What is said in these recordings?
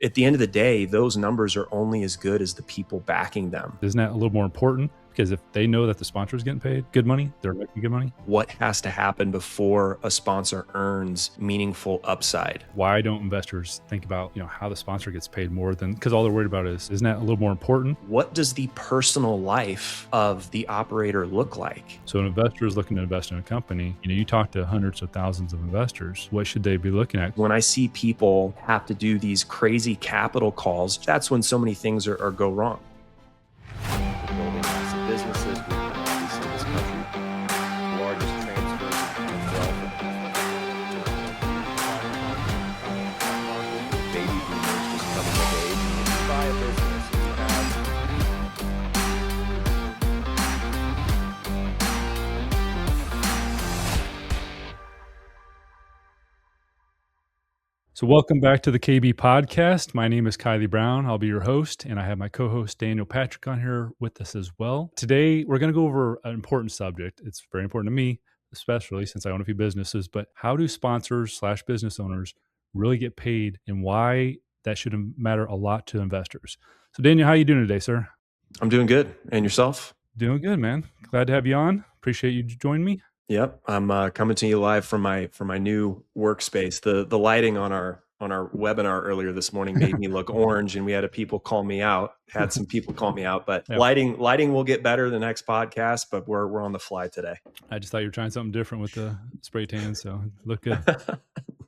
at the end of the day, those numbers are only as good as the people backing them. Isn't that a little more important? Because if they know that the sponsor is getting paid good money, they're making good money. What has to happen before a sponsor earns meaningful upside? Why don't investors think about, how the sponsor gets paid more than, because all they're worried about isn't that a little more important? What does the personal life of the operator look like? So an investor is looking to invest in a company. You talk to hundreds of thousands of investors. What should they be looking at? When I see people have to do these crazy capital calls, that's when so many things go wrong. Building massive businesses, we've obviously in this country, largest transfers of wealth. Baby boomers just coming of age. And if you buy a business, you have So welcome back to the KB podcast. My name is Kylie Brown. I'll be your host, and I have my co-host Daniel Patrick on here with us as well. Today, we're going to go over an important subject. It's very important to me, especially since I own a few businesses, but how do sponsors/business owners really get paid and why that should matter a lot to investors? So Daniel, how are you doing today, sir? I'm doing good. And yourself? Doing good, man. Glad to have you on. Appreciate you joining me. Yep, I'm coming to you live from my new workspace. The lighting on our webinar earlier this morning made me look orange, and we had some people call me out. But Yep. lighting will get better the next podcast. But we're on the fly today. I just thought you were trying something different with the spray tan, so it looked good.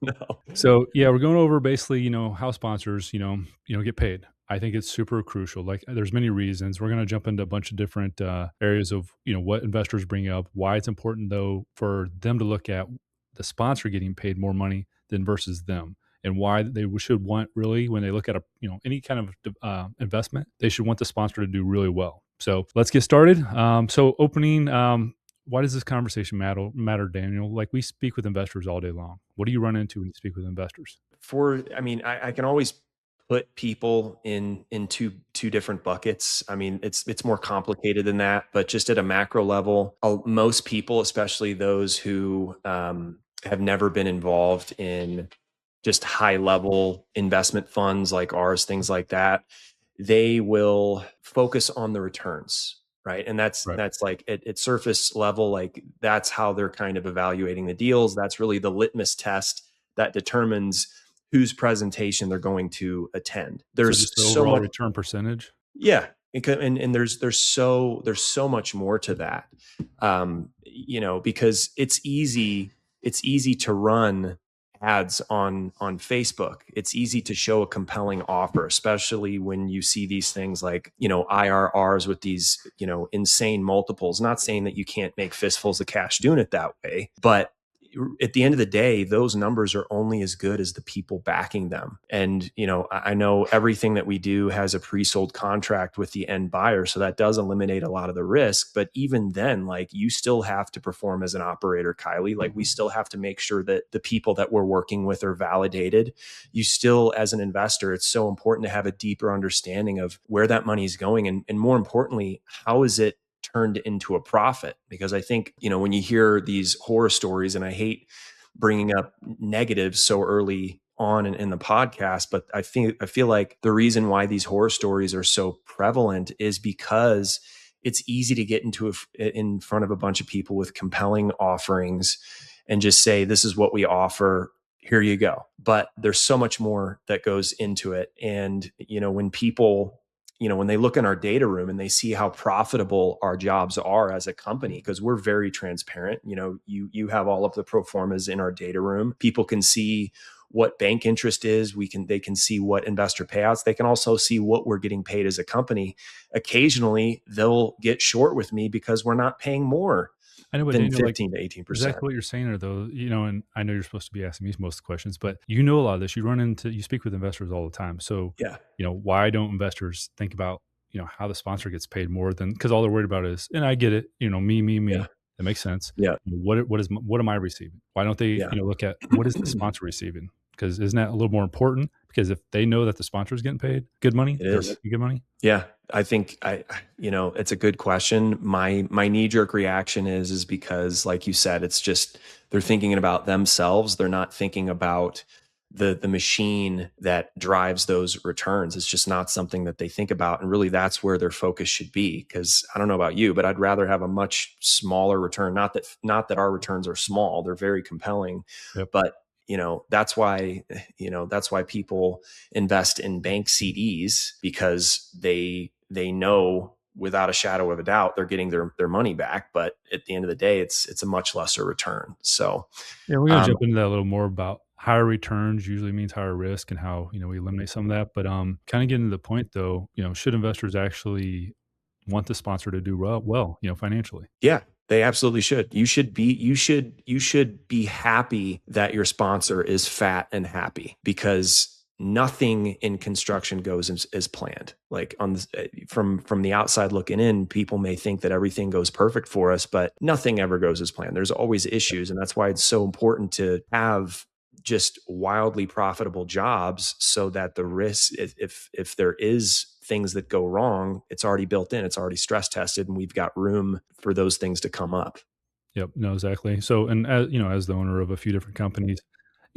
No. So yeah, we're going over basically, how sponsors, get paid. I think it's super crucial. Like there's many reasons. We're going to jump into a bunch of different areas of, what investors bring up, why it's important though for them to look at the sponsor getting paid more money than versus them, and why they should want really when they look at any kind of investment, they should want the sponsor to do really well. So let's get started. So opening, why does this conversation matter, Daniel? Like we speak with investors all day long. What do you run into when you speak with investors? I can always put people in two different buckets. I mean, it's more complicated than that, but just at a macro level, most people, especially those who have never been involved in just high level investment funds like ours, things like that, they will focus on the returns. Right. And that's like at surface level, like that's how they're kind of evaluating the deals. That's really the litmus test that determines whose presentation they're going to attend. There's so overall return percentage. Yeah. And there's so much more to that. Because it's easy to run ads on Facebook. It's easy to show a compelling offer, especially when you see these things like, IRRs with these, insane multiples. Not saying that you can't make fistfuls of cash doing it that way, but at the end of the day, those numbers are only as good as the people backing them. And, I know everything that we do has a pre-sold contract with the end buyer. So that does eliminate a lot of the risk. But even then, like you still have to perform as an operator, Kylie. Like we still have to make sure that the people that we're working with are validated. You still, as an investor, it's so important to have a deeper understanding of where that money is going. And more importantly, how is it turned into a profit? Because I think, when you hear these horror stories, and I hate bringing up negatives so early on in the podcast, but I feel like the reason why these horror stories are so prevalent is because it's easy to get in front of a bunch of people with compelling offerings and just say, this is what we offer. Here you go. But there's so much more that goes into it. And, when people, when they look in our data room and they see how profitable our jobs are as a company, because we're very transparent, you have all of the pro formas in our data room. People can see what bank interest is. They can see what investor payouts. They can also see what we're getting paid as a company. Occasionally they'll get short with me because we're not paying more. I know, but than 15 to 18%. Exactly what you're saying there, though. And I know you're supposed to be asking me most of the questions, but you know a lot of this. You speak with investors all the time. So, yeah, why don't investors think about, how the sponsor gets paid more than, because all they're worried about is, and I get it, me. Yeah. That makes sense. Yeah. What am I receiving? Why don't they, look at what is the sponsor receiving? Because isn't that a little more important? Because if they know that the sponsor is getting paid good money, they're making good money. Yeah, I think it's a good question. My knee jerk reaction is because, like you said, it's just they're thinking about themselves. They're not thinking about the machine that drives those returns. It's just not something that they think about. And really that's where their focus should be. Cause I don't know about you, but I'd rather have a much smaller return. Not that our returns are small, they're very compelling, Yep. but that's why people invest in bank CDs, because they know without a shadow of a doubt they're getting their money back. But at the end of the day, it's a much lesser return. So Yeah, we're gonna um, jump into that a little more about higher returns usually means higher risk and how, we eliminate some of that. But kind of getting to the point though, should investors actually want the sponsor to do well, financially? Yeah, they absolutely should. You should be happy that your sponsor is fat and happy, because nothing in construction goes as planned. Like from the outside looking in, people may think that everything goes perfect for us, but nothing ever goes as planned. There's always issues, and that's why it's so important to have just wildly profitable jobs, so that the risk, if there is things that go wrong, it's already built in, it's already stress tested, and we've got room for those things to come up. Yep, no, exactly. So, and as the owner of a few different companies,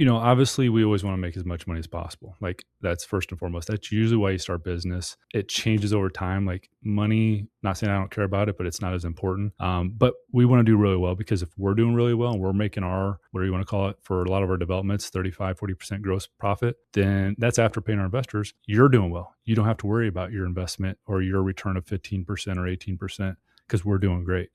obviously we always want to make as much money as possible. Like that's first and foremost. That's usually why you start business. It changes over time. Like money, not saying I don't care about it, but it's not as important. But we want to do really well, because if we're doing really well and we're making our, whatever you want to call it, for a lot of our developments, 35, 40% gross profit, then that's after paying our investors. You're doing well. You don't have to worry about your investment or your return of 15% or 18%, because we're doing great.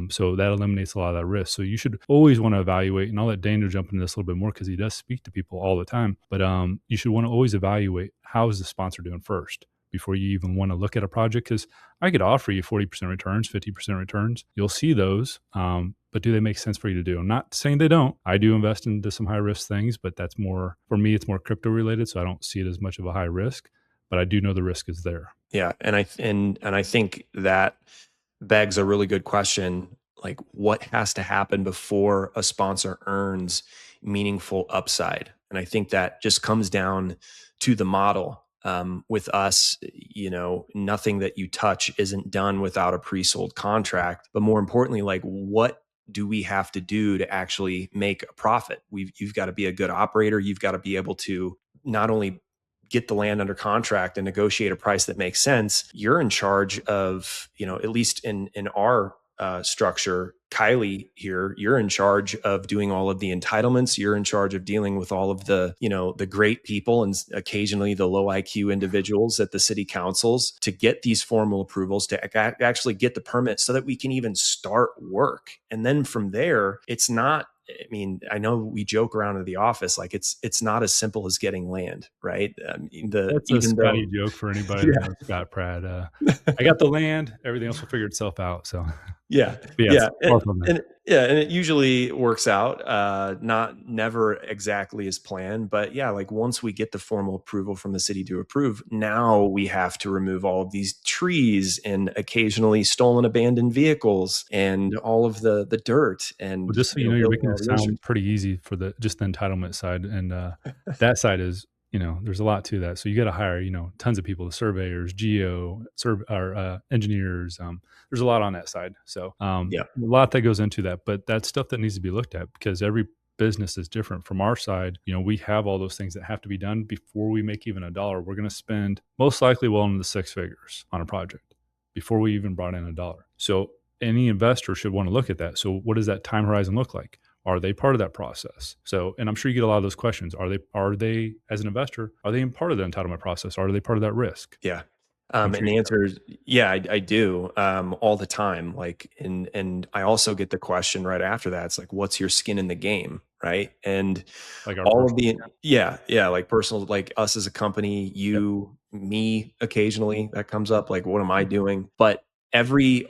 So that eliminates a lot of that risk. So you should always want to evaluate, and I'll let Daniel jump into this a little bit more because he does speak to people all the time. But you should want to always evaluate, how is the sponsor doing first before you even want to look at a project. Because I could offer you 40% returns, 50% returns. You'll see those. But do they make sense for you to do? I'm not saying they don't. I do invest into some high risk things, but that's more, for me, it's more crypto related. So I don't see it as much of a high risk, but I do know the risk is there. Yeah, and I think that begs a really good question. Like, what has to happen before a sponsor earns meaningful upside? And I think that just comes down to the model. With us, nothing that you touch isn't done without a pre-sold contract. But more importantly, like, what do we have to do to actually make a profit? You've got to be a good operator. You've got to be able to not only get the land under contract and negotiate a price that makes sense. You're in charge of, at least in our structure, Kylie here, you're in charge of doing all of the entitlements. You're in charge of dealing with all of the great people and occasionally the low IQ individuals at the city councils to get these formal approvals, to actually get the permit so that we can even start work. And then from there, it's not, I mean, I know we joke around in the office, like it's not as simple as getting land, right? I mean, That's a even though, Scotty joke for anybody that yeah, knows Scott Pratt. I got the land, everything else will figure itself out. So, yeah, but yes, yeah, far from that. and it usually works out, not never exactly as planned, but yeah, like once we get the formal approval from the city to approve, now we have to remove all of these trees and occasionally stolen abandoned vehicles and all of the dirt Well, and just so you know, you're building making all it the infrastructure. sound pretty easy for just the entitlement side, and that side is, there's a lot to that. So you got to hire, tons of people, the surveyors, or engineers. There's a lot on that side. So Yeah, a lot that goes into that, but that's stuff that needs to be looked at because every business is different. From our side, we have all those things that have to be done before we make even a dollar. We're going to spend most likely well into the six figures on a project before we even brought in a dollar. So any investor should want to look at that. So what does that time horizon look like? Are they part of that process? So, and I'm sure you get a lot of those questions. Are they as an investor, are they in part of the entitlement process? Are they part of that risk? yeah. I'm And sure you the know, answer is yeah, I do, all the time. Like, and I also get the question right after that. It's like, what's your skin in the game, right? And like our all of personal. the yeah, like personal, like us as a company, Yep. you, me, occasionally that comes up. Like, what am I doing? But every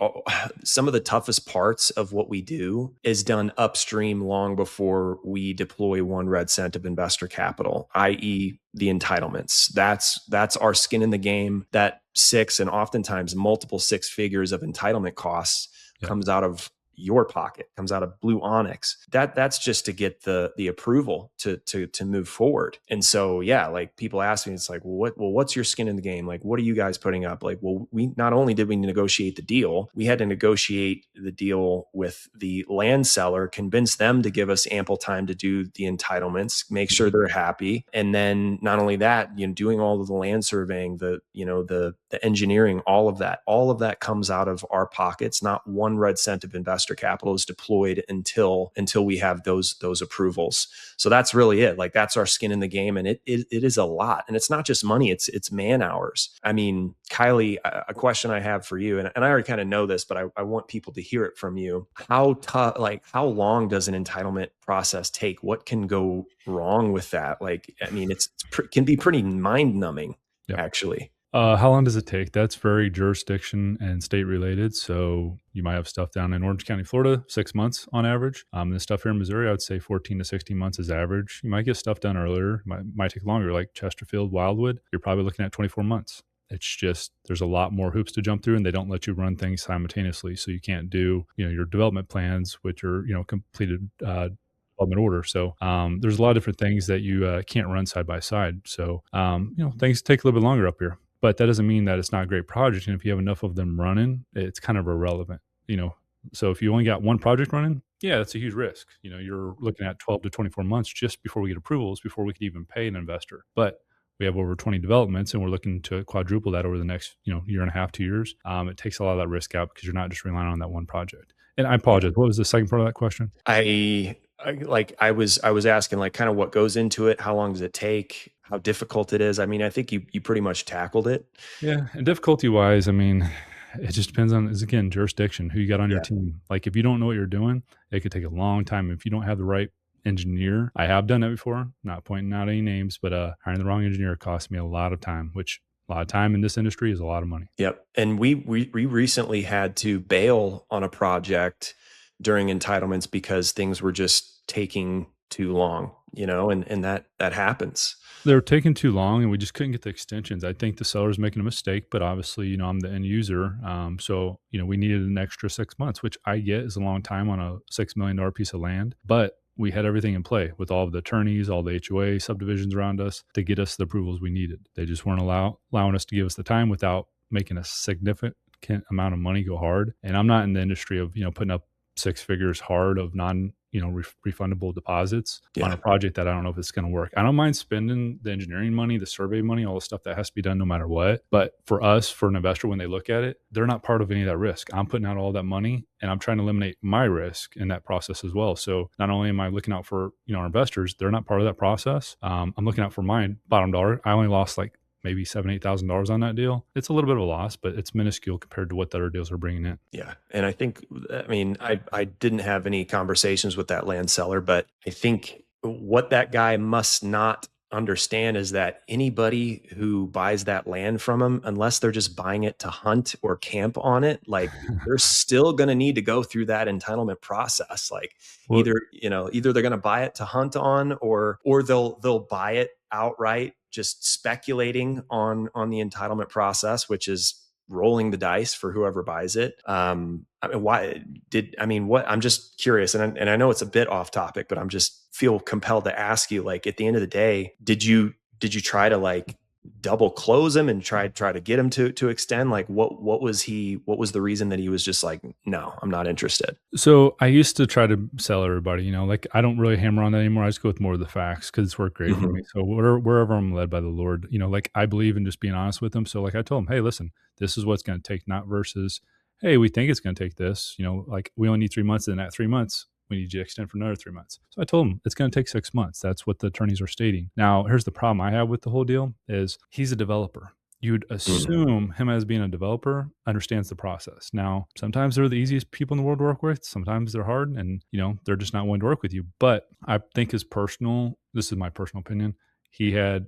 some of the toughest parts of what we do is done upstream long before we deploy one red cent of investor capital, i.e. the entitlements. That's our skin in the game. That six and oftentimes multiple six figures of entitlement costs Yep. comes out of your pocket, comes out of Blu Onx. That's just to get the approval to move forward. And so yeah, like people ask me, it's like, what's your skin in the game? Like, what are you guys putting up? Like, well, we not only did we negotiate the deal, we had to negotiate the deal with the land seller, convince them to give us ample time to do the entitlements, make sure they're happy. And then not only that, doing all of the land surveying, the engineering, all of that comes out of our pockets. Not one red cent of investor capital is deployed until we have those approvals. So that's really it. Like, that's our skin in the game. And it is a lot. And it's not just money, it's man hours. I mean, Kylie, a question I have for you, and I already kind of know this, but I want people to hear it from you. How tough, like, how long does an entitlement process take? What can go wrong with that? Like, I mean, it can be pretty mind numbing, actually. How long does it take? That's very jurisdiction and state related. So you might have stuff down in Orange County, Florida, 6 months on average. The stuff here in Missouri, I would say 14 to 16 months is average. You might get stuff done earlier, might take longer, like Chesterfield, Wildwood. You're probably looking at 24 months. It's just, there's a lot more hoops to jump through, and they don't let you run things simultaneously. So you can't do, your development plans, which are, completed development order. So there's a lot of different things that you can't run side by side. So, things take a little bit longer up here. But that doesn't mean that it's not a great project. And if you have enough of them running, it's kind of irrelevant, So if you only got one project running, yeah, that's a huge risk. You're looking at 12 to 24 months just before we get approvals, before we could even pay an investor. But we have over 20 developments, and we're looking to quadruple that over the next, year and a half, 2 years. It takes a lot of that risk out because you're not just relying on that one project. And I apologize. What was the second part of that question? I was asking, like, kind of what goes into it, how long does it take, how difficult it is. I mean, I think you pretty much tackled it. Yeah, and difficulty wise, I mean, it just depends on, is again, jurisdiction, who you got on your team. Like, if you don't know what you're doing, it could take a long time. If you don't have the right engineer, I have done it before, not pointing out any names, but hiring the wrong engineer cost me a lot of time, which a lot of time in this industry is a lot of money. Yep. And we recently had to bail on a project during entitlements because things were just taking too long, and that happens. They were taking too long, and we just couldn't get the extensions. I think the seller's making a mistake, but obviously, I'm the end user. So, we needed an extra 6 months, which I get is a long time on a $6 million piece of land. But we had everything in play with all of the attorneys, all the HOA subdivisions around us to get us the approvals we needed. They just weren't allowing us to give us the time without making a significant amount of money go hard. And I'm not in the industry of, putting up six figures hard of refundable deposits on a project that I don't know if it's going to work. I don't mind spending the engineering money, the survey money, all the stuff that has to be done no matter what. But for us, for an investor, when they look at it, they're not part of any of that risk. I'm putting out all that money, and I'm trying to eliminate my risk in that process as well. So not only am I looking out for, our investors, they're not part of that process. I'm looking out for my bottom dollar. I only lost like maybe $7,000, $8,000 on that deal. It's a little bit of a loss, but it's minuscule compared to what the other deals are bringing in. Yeah. And I think, I didn't have any conversations with that land seller, but I think what that guy must not understand is that anybody who buys that land from him, unless they're just buying it to hunt or camp on it, like they're still going to need to go through that entitlement process. Like either they're going to buy it to hunt on, or they'll buy it outright, just speculating on the entitlement process, which is rolling the dice for whoever buys it. I'm just curious, and I know it's a bit off topic, but I'm just feel compelled to ask you, like, at the end of the day, did you try to like double close him and try to get him to extend? Like, what was the reason that he was just like, no, I'm not interested? So I used to try to sell everybody, like I don't really hammer on that anymore. I just go with more of the facts because it's worked great for me. So wherever I'm led by the Lord, like I believe in just being honest with them. So like I told them, hey, listen, this is what's going to take, not versus, hey, we think it's going to take this, like we only need 3 months, and at 3 months, we need you to extend for another 3 months. So I told him it's going to take 6 months. That's what the attorneys are stating. Now, here's the problem I have with the whole deal is he's a developer. You'd assume him as being a developer understands the process. Now, sometimes they're the easiest people in the world to work with. Sometimes they're hard and, they're just not willing to work with you. But I think this is my personal opinion, he had,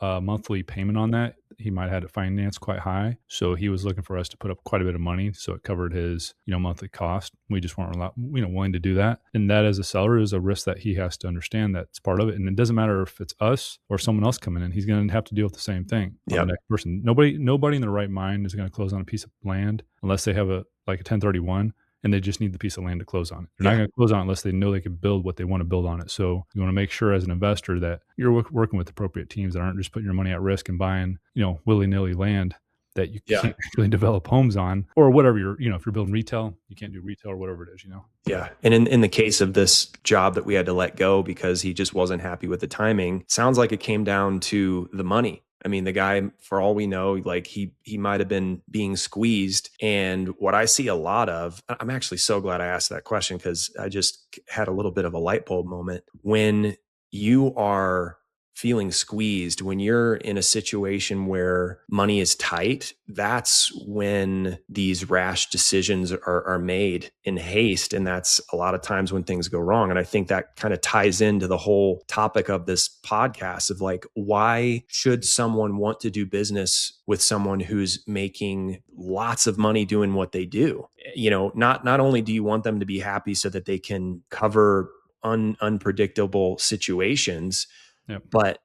a monthly payment on that. He might have had it financed quite high. So he was looking for us to put up quite a bit of money. So it covered his, monthly cost. We just weren't willing to do that. And that, as a seller, is a risk that he has to understand that's part of it. And it doesn't matter if it's us or someone else coming in, he's going to have to deal with the same thing. The next person. Nobody in their right mind is going to close on a piece of land unless they have a 1031. and they just need the piece of land to close on it. They're not Yeah. going to close on it unless they know they can build what they want to build on it. So you want to make sure as an investor that you're working with appropriate teams that aren't just putting your money at risk and buying, willy-nilly land that you Yeah. can't actually develop homes on, or whatever if you're building retail, you can't do retail or whatever it is. Yeah. And in the case of this job that we had to let go because he just wasn't happy with the timing, sounds like it came down to the money. I mean, the guy, for all we know, like he might have been being squeezed. And what I see a lot of, I'm actually so glad I asked that question because I just had a little bit of a light bulb moment. When you are feeling squeezed, when you're in a situation where money is tight, that's when these rash decisions are made in haste. And that's a lot of times when things go wrong. And I think that kind of ties into the whole topic of this podcast of like, why should someone want to do business with someone who's making lots of money doing what they do? Not only do you want them to be happy so that they can cover unpredictable situations, Yep. but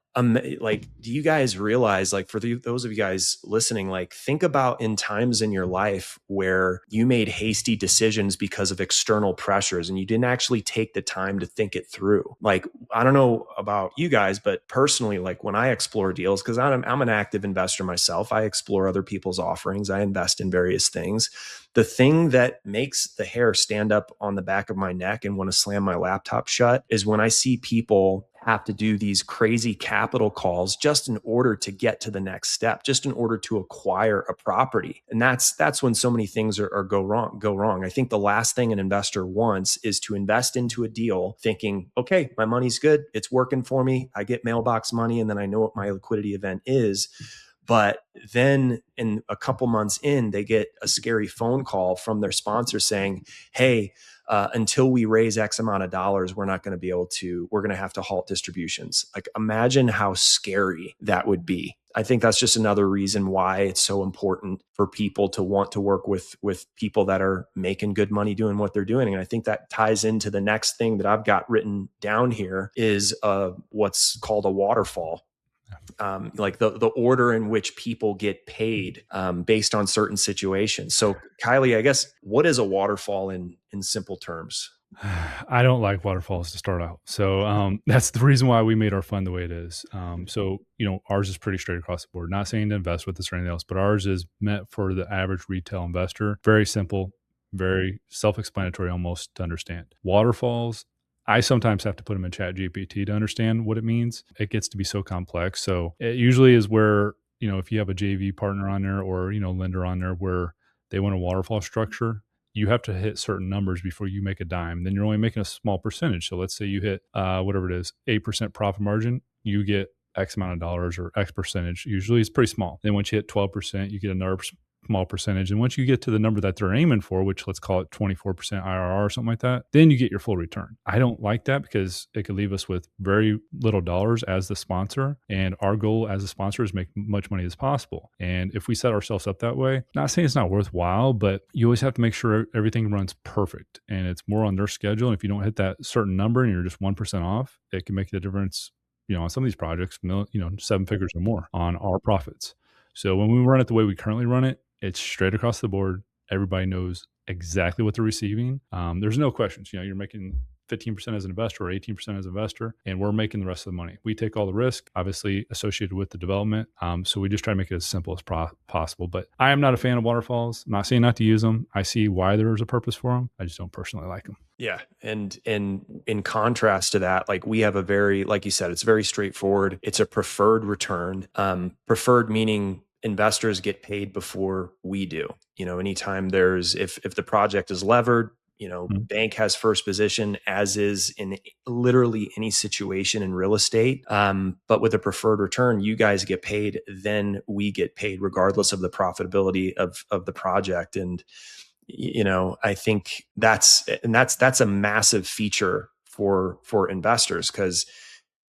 like, do you guys realize, like, for those of you guys listening, like, think about in times in your life where you made hasty decisions because of external pressures and you didn't actually take the time to think it through. Like, I don't know about you guys, but personally, like when I explore deals, because I'm an active investor myself, I explore other people's offerings, I invest in various things. The thing that makes the hair stand up on the back of my neck and want to slam my laptop shut is when I see people have to do these crazy capital calls just in order to get to the next step, just in order to acquire a property. And that's when so many things go wrong. I think the last thing an investor wants is to invest into a deal thinking, okay, my money's good, it's working for me, I get mailbox money, and then I know what my liquidity event is. But then in a couple months in, they get a scary phone call from their sponsor saying, hey, until we raise X amount of dollars, we're going to have to halt distributions. Like, imagine how scary that would be. I think that's just another reason why it's so important for people to want to work with people that are making good money doing what they're doing. And I think that ties into the next thing that I've got written down here is what's called a waterfall. Like the order in which people get paid based on certain situations. So, Kylie, I guess, what is a waterfall in simple terms? I don't like waterfalls to start out. So that's the reason why we made our fund the way it is. So, ours is pretty straight across the board. Not saying to invest with us or anything else, but ours is meant for the average retail investor. Very simple, very self-explanatory almost to understand. Waterfalls, I sometimes have to put them in Chat GPT to understand what it means. It gets to be so complex. So it usually is where, if you have a JV partner on there or, lender on there where they want a waterfall structure, you have to hit certain numbers before you make a dime. Then you're only making a small percentage. So let's say you hit whatever it is, 8% profit margin, you get X amount of dollars or X percentage. Usually it's pretty small. Then once you hit 12%, you get another small percentage. And once you get to the number that they're aiming for, which let's call it 24% IRR or something like that, then you get your full return. I don't like that because it could leave us with very little dollars as the sponsor. And our goal as a sponsor is make much money as possible. And if we set ourselves up that way, not saying it's not worthwhile, but you always have to make sure everything runs perfect and it's more on their schedule. And if you don't hit that certain number and you're just 1% off, it can make the difference, on some of these projects, 7 figures or more on our profits. So when we run it the way we currently run it, it's straight across the board. Everybody knows exactly what they're receiving. There's no questions. You're making 15% as an investor or 18% as an investor, and we're making the rest of the money. We take all the risk, obviously, associated with the development. So we just try to make it as simple as possible. But I am not a fan of waterfalls. I'm not saying not to use them. I see why there's a purpose for them. I just don't personally like them. Yeah. And in contrast to that, like, we have a very, like you said, it's very straightforward. It's a preferred return. Preferred meaning investors get paid before we do. Anytime if the project is levered, bank has first position, as is in literally any situation in real estate. But with a preferred return, you guys get paid, then we get paid regardless of the profitability of the project. And I think that's a massive feature for investors, because,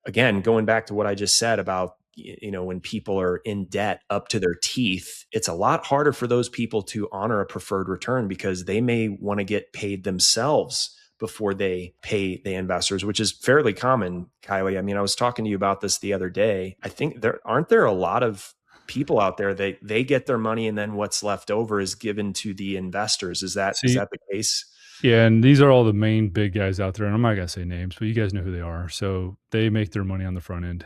again, going back to what I just said about, when people are in debt up to their teeth, it's a lot harder for those people to honor a preferred return because they may want to get paid themselves before they pay the investors, which is fairly common, Kylie. I mean, I was talking to you about this the other day. I think there a lot of people out there, they get their money and then what's left over is given to the investors. Is that the case? Yeah, and these are all the main big guys out there, and I'm not gonna say names, but you guys know who they are. So they make their money on the front end.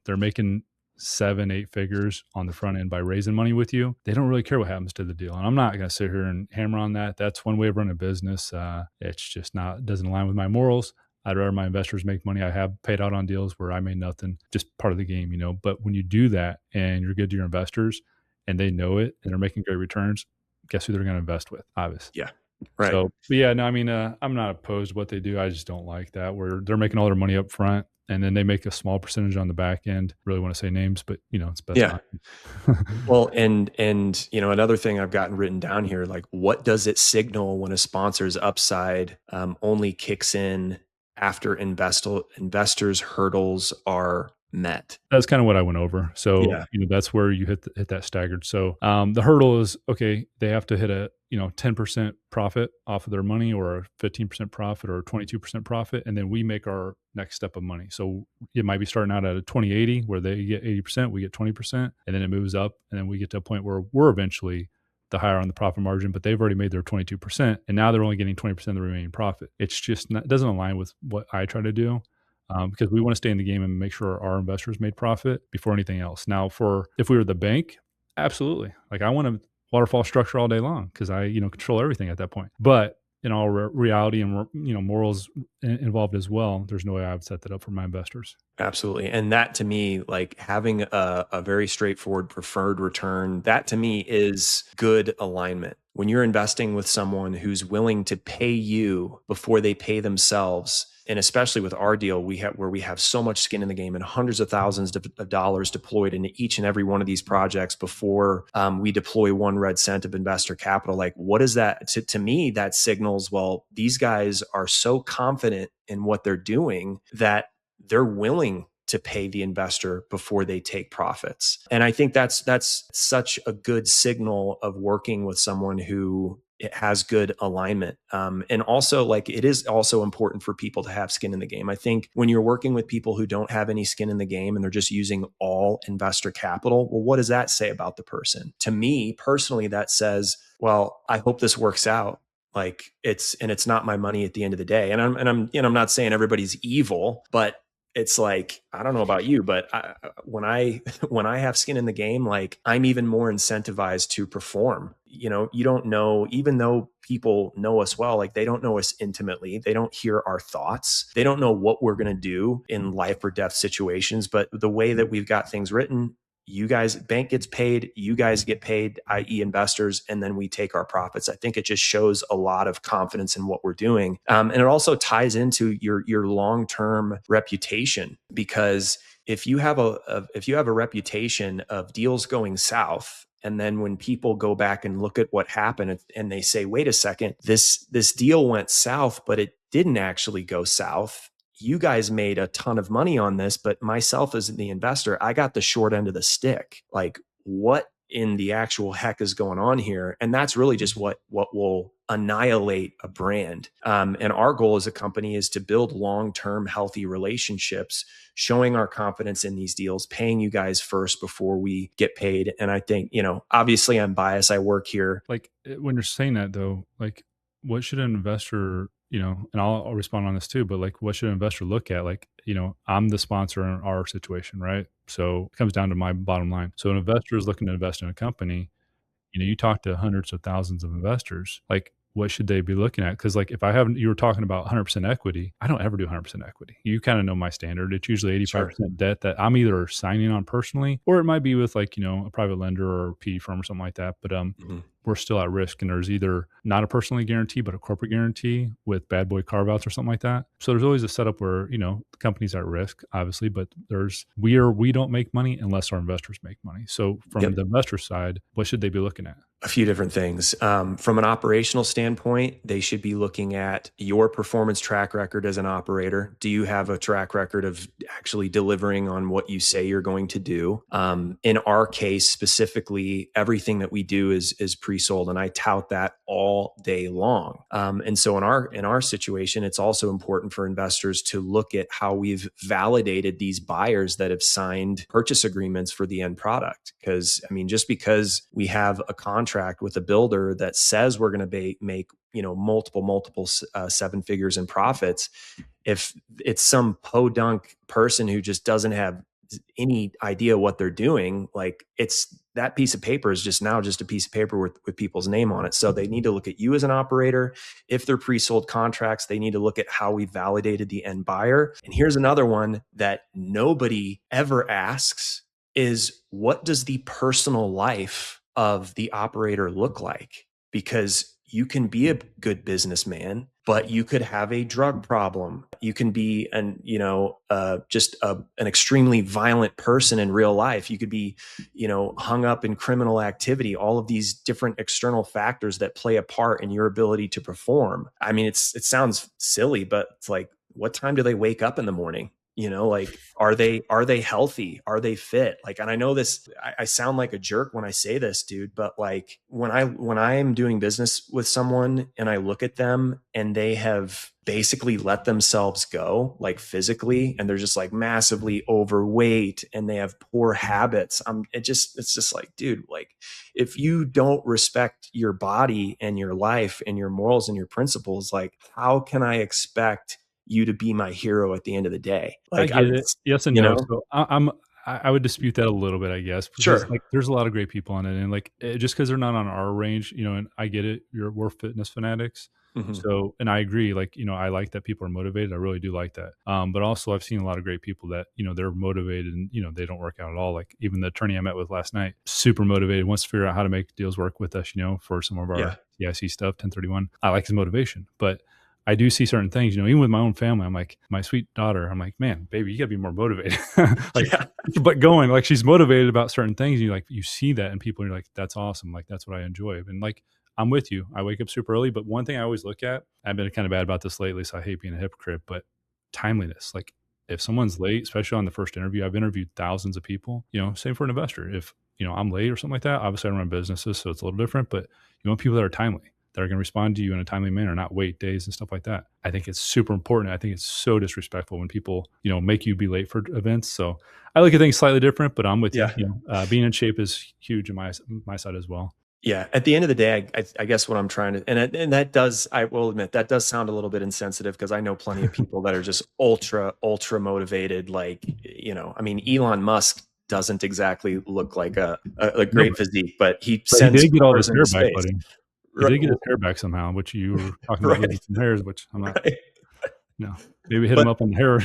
They're making 7, 8 figures on the front end by raising money with you. They don't really care what happens to the deal, and I'm not gonna sit here and hammer on that. That's one way of running a business. It's just not doesn't align with my morals. I'd rather my investors make money. I have paid out on deals where I made nothing, just part of the game, you know. But when you do that and you're good to your investors and they know it and they're making great returns, guess who they're gonna invest with? Obviously. Yeah. Right. So, but yeah, no, I mean, I'm not opposed to what they do. I just don't like that where they're making all their money up front and then they make a small percentage on the back end. Really want to say names, but you know, it's best Yeah. not. To. Well, and another thing I've gotten written down here, like, what does it signal when a sponsor's upside only kicks in after investors' hurdles are met? That's kind of what I went over. So, Yeah. you know, that's where you hit that staggered. So, the hurdle is okay. They have to hit a 10% profit off of their money, or a 15% profit, or a 22% profit, and then we make our next step of money. So it might be starting out at a 20/80, where they get 80%, we get 20%, and then it moves up, and then we get to a point where we're eventually the higher on the profit margin, but they've already made their 22%, and now they're only getting 20% of the remaining profit. It's just not, it doesn't align with what I try to do. Because we want to stay in the game and make sure our investors made profit before anything else. Now, for if we were the bank, absolutely. Like I want a waterfall structure all day long because I, control everything at that point. But in all reality and morals involved as well, there's no way I would set that up for my investors. Absolutely. And that to me, like having a very straightforward preferred return, that to me is good alignment. When you're investing with someone who's willing to pay you before they pay themselves, and especially with our deal, where we have so much skin in the game and hundreds of thousands of dollars deployed into each and every one of these projects before we deploy one red cent of investor capital. Like, what is that? To me, that signals, well, these guys are so confident in what they're doing that they're willing to pay the investor before they take profits. And I think that's such a good signal of working with someone who it has good alignment. And also, like, it is also important for people to have skin in the game. I think when you're working with people who don't have any skin in the game and they're just using all investor capital, well, what does that say about the person? To me personally, that says, well, I hope this works out. Like it's not my money at the end of the day. And I'm not saying everybody's evil, but it's like, I don't know about you, but when I when I have skin in the game, like I'm even more incentivized to perform. You don't know, even though people know us well, like they don't know us intimately. They don't hear our thoughts. They don't know what we're going to do in life or death situations. But the way that we've got things written, you guys, bank gets paid, you guys get paid, i.e. investors, and then we take our profits. I think it just shows a lot of confidence in what we're doing. And it also ties into your long-term reputation, because if you have a reputation of deals going south, and then when people go back and look at what happened and they say, wait a second, this deal went south, but it didn't actually go south. You guys made a ton of money on this, but myself as the investor, I got the short end of the stick. Like, what in the actual heck is going on here? And that's really just what will annihilate a brand. And our goal as a company is to build long-term healthy relationships, showing our confidence in these deals, paying you guys first before we get paid. And I think, obviously I'm biased. I work here. Like when you're saying that though, like what should an investor, and I'll respond on this too, but like what should an investor look at? Like, I'm the sponsor in our situation, right? So it comes down to my bottom line. So an investor is looking to invest in a company. You talk to hundreds of thousands of investors, like what should they be looking at? Because like if you were talking about 100% equity, I don't ever do 100% equity. You kind of know my standard. It's usually 85% debt that I'm either signing on personally, or it might be with like, a private lender or a PE firm or something like that. But we're still at risk, and there's either not a personally guarantee, but a corporate guarantee with bad boy carve outs or something like that. So there's always a setup where, the company's at risk, obviously, but we don't make money unless our investors make money. So from the investor side, what should they be looking at? A few different things. From an operational standpoint, they should be looking at your performance track record as an operator. Do you have a track record of actually delivering on what you say you're going to do? In our case specifically, everything that we do is pre-sold, and I tout that all day long. And so in our situation, it's also important for investors to look at how we've validated these buyers that have signed purchase agreements for the end product. Because just because we have a contract contract with a builder that says we're going to make, multiple seven figures in profits, if it's some podunk person who just doesn't have any idea what they're doing, like, it's that piece of paper is just now just a piece of paper with people's name on it. So they need to look at you as an operator. If they're pre-sold contracts, they need to look at how we validated the end buyer. And here's another one that nobody ever asks is, what does the personal life of the operator look like? Because you can be a good businessman, but you could have a drug problem. You can be an extremely violent person in real life. You could be, hung up in criminal activity. All of these different external factors that play a part in your ability to perform. I mean, it sounds silly, but it's like, what time do they wake up in the morning? Like, are they healthy? Are they fit? Like, and I know this, I sound like a jerk when I say this, dude, but like, when I am doing business with someone and I look at them and they have basically let themselves go, like physically, and they're just like massively overweight and they have poor habits, it's just like, dude, like, if you don't respect your body and your life and your morals and your principles, like, how can I expect you to be my hero at the end of the day? I Like, get it. Yes and you no. know, So I would dispute that a little bit, I guess, because sure. like there's a lot of great people on it, and like just because they're not on our range, and I get it. We're fitness fanatics, Hmm. so and I agree. Like I like that people are motivated. I really do like that. But also I've seen a lot of great people that they're motivated and they don't work out at all. Like even the attorney I met with last night, super motivated, wants to figure out how to make deals work with us. For some of our Yeah. TIC stuff, 1031. I like his motivation, but I do see certain things, even with my own family. I'm like, my sweet daughter, I'm like, man, baby, you gotta be more motivated. Like, Yeah. but going, like, she's motivated about certain things. And you see that in people and you're like, that's awesome. Like, that's what I enjoy. And like, I'm with you. I wake up super early, but one thing I always look at, I've been kind of bad about this lately, so I hate being a hypocrite, but timeliness. Like, if someone's late, especially on the first interview, I've interviewed thousands of people, same for an investor. If, I'm late or something like that, obviously I run businesses, so it's a little different, but you want people that are timely, that are going to respond to you in a timely manner, not wait days and stuff like that. I think it's super important. I think it's so disrespectful when people, make you be late for events. So I look at things slightly different, but I'm with you. Yeah. Being in shape is huge in my side as well. Yeah. At the end of the day, I guess what I'm trying to, and that does, I will admit, that does sound a little bit insensitive, because I know plenty of people that are just ultra motivated. Like, I mean, Elon Musk doesn't exactly look like a No, great physique, but he but he sends did get all cars this into hair back, space. buddy. He Right. did get his hair back somehow, which you were talking about losing Right. some hairs, which I'm not, Right. no, maybe hit him But up on the hair.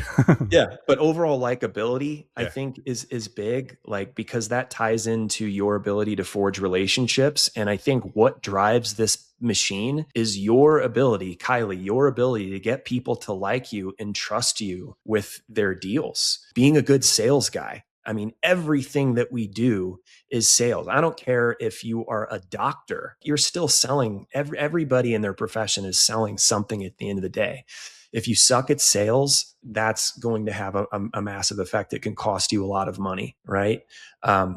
yeah, but overall likability, I Yeah. think is big, like, because that ties into your ability to forge relationships. And I think what drives this machine is your ability, Kylie, your ability to get people to like you and trust you with their deals. Being a good sales guy. I mean, everything that we do is sales. I don't care if you are a doctor, you're still selling. Everybody in their profession is selling something at the end of the day. If you suck at sales, that's going to have a massive effect. It can cost you a lot of money, right?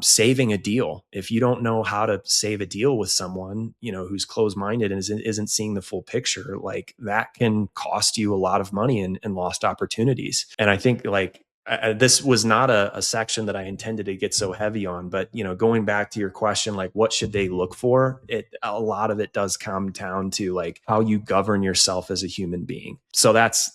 Saving a deal. If you don't know how to save a deal with someone, who's closed-minded and isn't seeing the full picture, like, that can cost you a lot of money and lost opportunities. And I think, like, this was not a section that I intended to get so heavy on, but going back to your question, like, what should they look for? A lot of it does come down to, like, how you govern yourself as a human being. So that's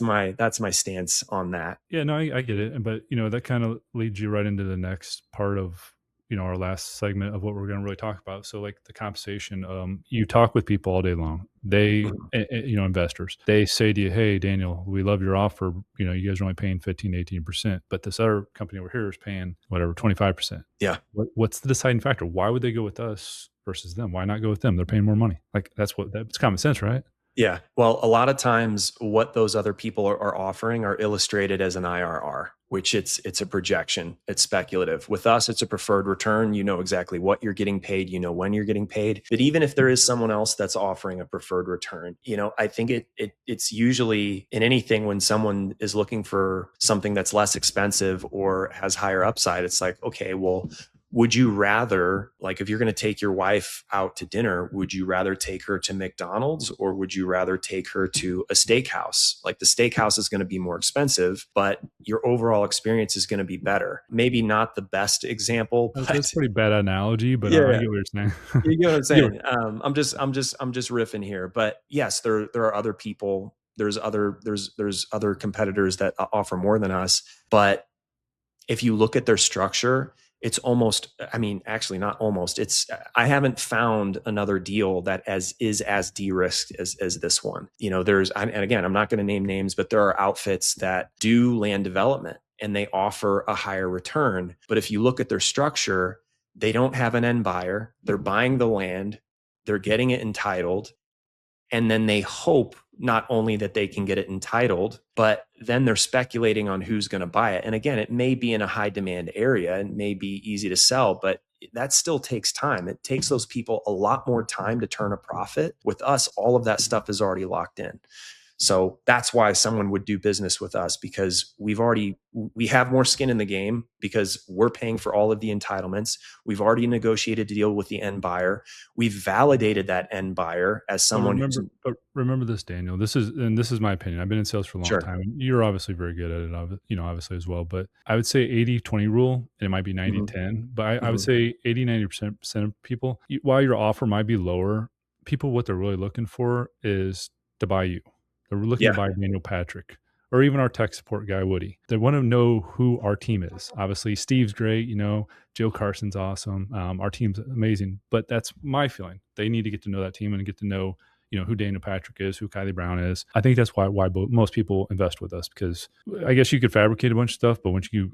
my stance on that. Yeah, no, I get it. But, that kind of leads you right into the next part of, our last segment of what we're going to really talk about. So like the compensation, you talk with people all day long. They, Mhm. investors, they say to you, hey, Daniel, we love your offer. You guys are only paying 15 to 18%, but this other company over here is paying whatever, 25%. Yeah. What's the deciding factor? Why would they go with us versus them? Why not go with them? They're paying more money. Like that's common sense, right? Yeah. Well, a lot of times what those other people are offering are illustrated as an IRR, which it's a projection. It's speculative. With us, it's a preferred return. You know exactly what you're getting paid. You know when you're getting paid. But even if there is someone else that's offering a preferred return, I think it's usually in anything when someone is looking for something that's less expensive or has higher upside, it's like, okay, well, would you rather, like, if you're going to take your wife out to dinner, would you rather take her to McDonald's or would you rather take her to a steakhouse? Like, the steakhouse is going to be more expensive, but your overall experience is going to be better. Maybe not the best example, That's a but pretty bad analogy, but I yeah, get what you're saying. you get what I'm Yeah. saying. I'm just riffing here, but yes, there are other people. There's other competitors that offer more than us, but if you look at their structure, it's almost, I mean, actually not almost, it's, I haven't found another deal that is as de-risked as this one. You know, and again, I'm not going to name names, but there are outfits that do land development and they offer a higher return. But if you look at their structure, they don't have an end buyer. They're buying the land, they're getting it entitled, and then they hope not only that they can get it entitled, but then they're speculating on who's going to buy it. And again, it may be in a high demand area and may be easy to sell, but that still takes time. It takes those people a lot more time to turn a profit. With us, all of that stuff is already locked in. So that's why someone would do business with us, because we have more skin in the game because we're paying for all of the entitlements. We've already negotiated a deal with the end buyer. We've validated that end buyer as someone who's But remember this, Daniel. This is my opinion. I've been in sales for a long sure. time. You're obviously very good at it, obviously as well. But I would say 80-20 rule, and it might be 90 Hmm. 10. But I would Hmm. say 80-90% of people, while your offer might be lower, people, what they're really looking for is to buy you. They're looking to Yeah. buy Daniel Patrick or even our tech support guy, Woody. They want to know who our team is. Obviously, Steve's great. Joe Carson's awesome. Our team's amazing. But that's my feeling. They need to get to know that team and get to know who Daniel Patrick is, who Kylie Brown is. I think that's why most people invest with us, because I guess you could fabricate a bunch of stuff, but once you've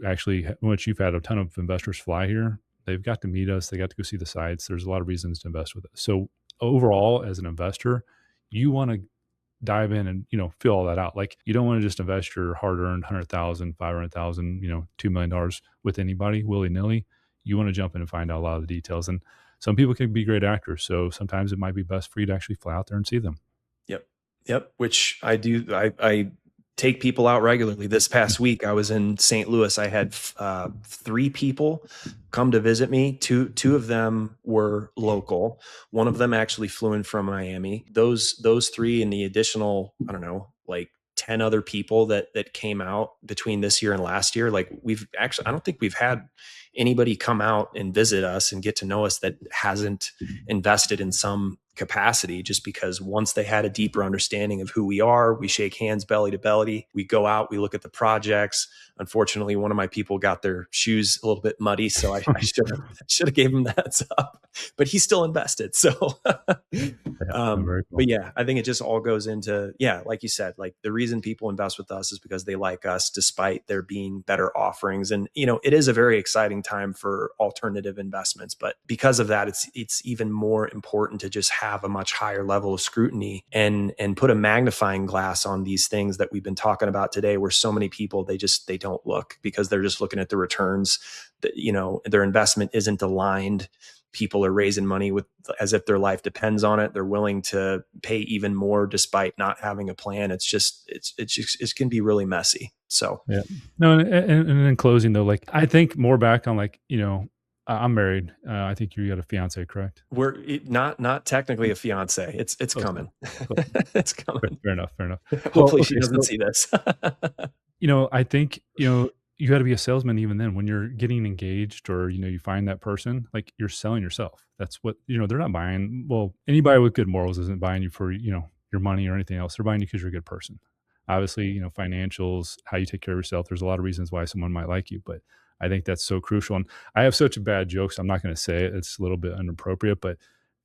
had a ton of investors fly here, they've got to meet us, they got to go see the sites. There's a lot of reasons to invest with us. So overall, as an investor, you want to dive in and feel all that out. Like, you don't want to just invest your hard-earned 100,000, 500,000, $2 million with anybody willy-nilly. You want to jump in and find out a lot of the details. And some people can be great actors, so sometimes it might be best for you to actually fly out there and see them. Yep. Yep. Which I do. I take people out regularly. This past week, I was in St. Louis. I had 3 people come to visit me. Two of them were local. One of them actually flew in from Miami. Those three and the additional, I don't know, like 10 other people that came out between this year and last year. Like, I don't think we've had anybody come out and visit us and get to know us that hasn't invested in some capacity, just because once they had a deeper understanding of who we are, we shake hands belly to belly. We go out, we look at the projects. Unfortunately, one of my people got their shoes a little bit muddy, so I should have gave him the heads up, but he still invested. So, Yeah, very but cool. yeah, I think it just all goes into, yeah, like you said, like, the reason people invest with us is because they like us, despite there being better offerings. And it is a very exciting time for alternative investments, but because of that, it's even more important to just have a much higher level of scrutiny and put a magnifying glass on these things that we've been talking about today, where so many people, they don't look because they're just looking at the returns. That, their investment isn't aligned. People are raising money with as if their life depends on it. They're willing to pay even more despite not having a plan. It can be really messy. So Yeah. No, and in closing though, like, I think more back on, like, I'm married. I think you got a fiance, correct? not technically a fiance. It's Close enough. coming. Close enough. It's coming. Fair enough. Fair enough. Well, Hopefully she okay. doesn't So, see this. I think, you got to be a salesman even then when you're getting engaged, or, you find that person, like, you're selling yourself. That's what, they're not buying. Well, anybody with good morals isn't buying you for, your money or anything else. They're buying you because you're a good person. Obviously, financials, how you take care of yourself. There's a lot of reasons why someone might like you, but I think that's so crucial. And I have such a bad joke, so I'm not going to say it. It's a little bit inappropriate, but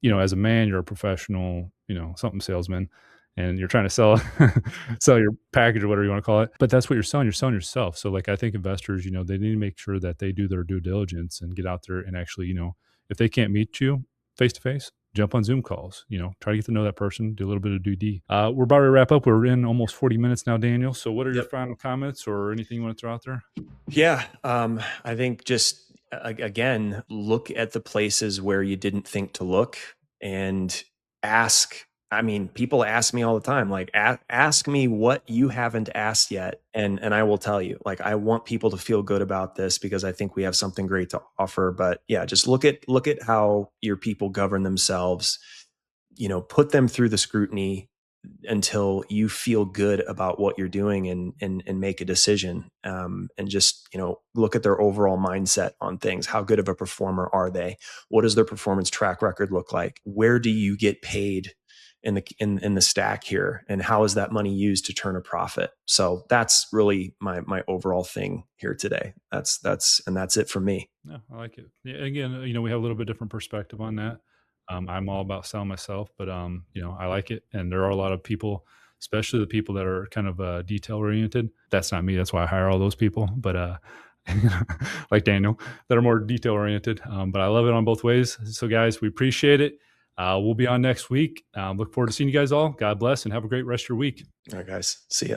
as a man, you're a professional, something salesman, and you're trying to sell sell your package or whatever you want to call it. But that's what you're selling. You're selling yourself. So, like, I think investors, they need to make sure that they do their due diligence and get out there and actually, if they can't meet you face to face, jump on Zoom calls, try to get to know that person, do a little bit of DD. We're about to wrap up. We're in almost 40 minutes now, Daniel. So what are your Yep. final comments or anything you want to throw out there? Yeah. I think just again, look at the places where you didn't think to look and ask. I mean, people ask me all the time, like, ask me what you haven't asked yet, and I will tell you. Like, I want people to feel good about this because I think we have something great to offer. But yeah, just look at how your people govern themselves. You know, put them through the scrutiny until you feel good about what you're doing, and make a decision. And just, you know, look at their overall mindset on things. How good of a performer are they? What does their performance track record look like? Where do you get paid in the stack here, and how is that money used to turn a profit? So that's really my overall thing here today. That's it for me. Yeah, I like it. Yeah, again, we have a little bit different perspective on that. I'm all about selling myself, but I like it, and there are a lot of people, especially the people that are kind of detail oriented. That's not me. That's why I hire all those people. But like Daniel, that are more detail oriented. But I love it on both ways. So, guys, we appreciate it. We'll be on next week. Look forward to seeing you guys all. God bless, and have a great rest of your week. All right, guys. See ya.